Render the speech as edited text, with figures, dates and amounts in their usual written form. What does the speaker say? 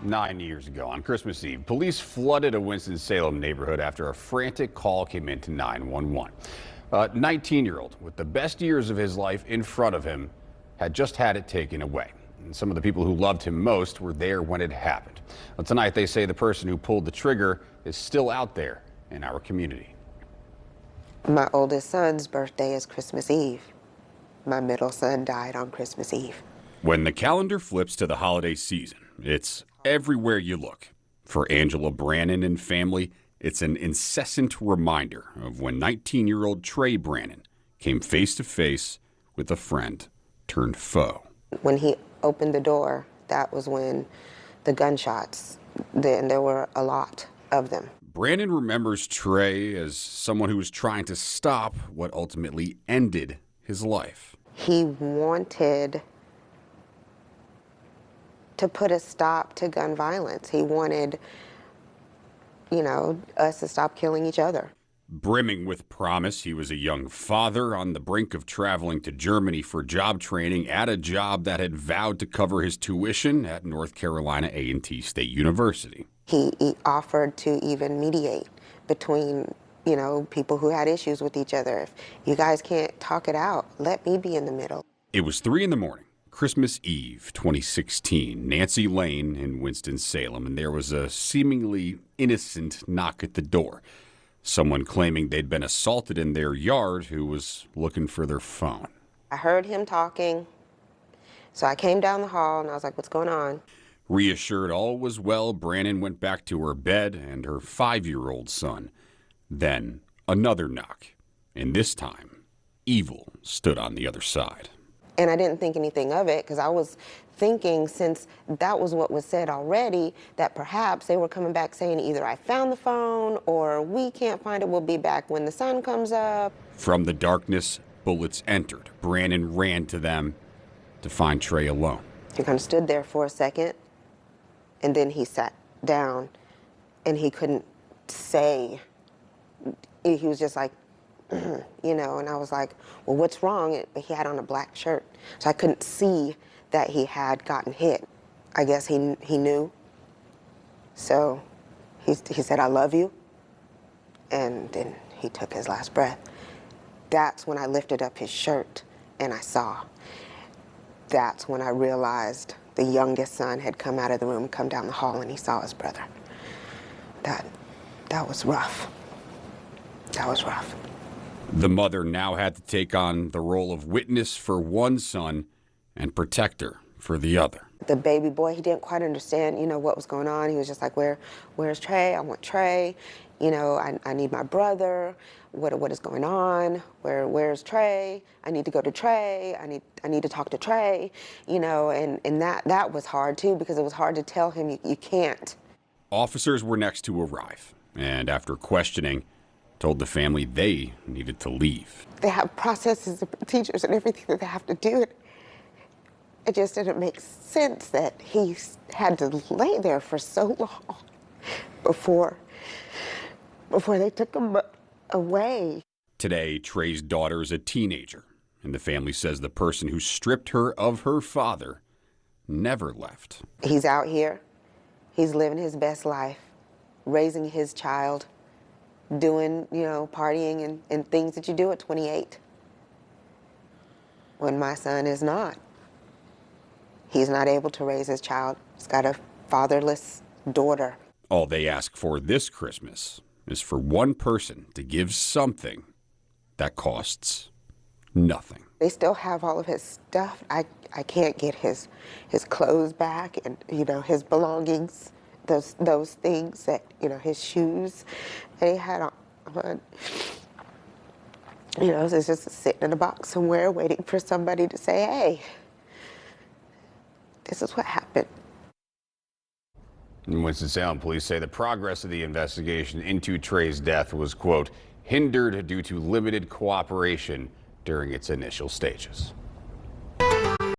9 years ago on Christmas Eve, police flooded a Winston-Salem neighborhood after a frantic call came into 911. A 19-year-old with the best years of his life in front of him had just had it taken away. And some of the people who loved him most were there when it happened. Well, tonight they say the person who pulled the trigger is still out there in our community. My oldest son's birthday is Christmas Eve. My middle son died on Christmas Eve. When the calendar flips to the holiday season, it's everywhere you look. For Angela Brannon and family, it's an incessant reminder of when 19-year-old Trey Brannon came face to face with a friend turned foe. When he opened the door, that was when the gunshots, then there were a lot of them. Brannon remembers Trey as someone who was trying to stop what ultimately ended his life. He wanted to put a stop to gun violence. He wanted, us to stop killing each other. Brimming with promise, he was a young father on the brink of traveling to Germany for job training at a job that had vowed to cover his tuition at North Carolina A&T State University. He offered to even mediate between, people who had issues with each other. If you guys can't talk it out, let me be in the middle. It was 3 a.m, Christmas Eve, 2016, Nancy Lane in Winston-Salem, and there was a seemingly innocent knock at the door. Someone claiming they'd been assaulted in their yard who was looking for their phone. I heard him talking, so I came down the hall and I was like, what's going on? Reassured all was well, Brannon went back to her bed and her 5-year-old son. Then another knock, and this time, evil stood on the other side. And I didn't think anything of it because I was thinking, since that was what was said already, that perhaps they were coming back saying either I found the phone or we can't find it, we'll be back when the sun comes up. From the darkness, bullets entered. Brannon ran to them to find Trey alone. He kind of stood there for a second, and then he sat down, and he couldn't say. He was just like, and I was like, well, what's wrong? But he had on a black shirt, so I couldn't see that he had gotten hit. I guess he knew. So he said, I love you, and then he took his last breath. That's when I lifted up his shirt and I saw. That's when I realized the youngest son had come out of the room, come down the hall, and he saw his brother. That was rough. That was rough. The mother now had to take on the role of witness for one son and protector for the other. The baby boy, he didn't quite understand, what was going on. He was just like, where's Trey? I want Trey. I need my brother. What is going on? Where's Trey? I need to go to Trey. I need to talk to Trey. And that was hard too, because it was hard to tell him you can't. Officers were next to arrive, and after questioning, told the family they needed to leave. They have processes and procedures and everything that they have to do. It just didn't make sense that he had to lay there for so long before they took him away. Today, Trey's daughter is a teenager, and the family says the person who stripped her of her father never left. He's out here. He's living his best life, raising his child, doing, partying and things that you do at 28. When my son is not. He's not able to raise his child. He's got a fatherless daughter. All they ask for this Christmas is for one person to give something that costs nothing. They still have all of his stuff. I can't get his clothes back and, his belongings. Those things that, his shoes that he had on. It's just sitting in a box somewhere waiting for somebody to say, hey, this is what happened. In Winston-Salem, police say the progress of the investigation into Trey's death was, quote, hindered due to limited cooperation during its initial stages.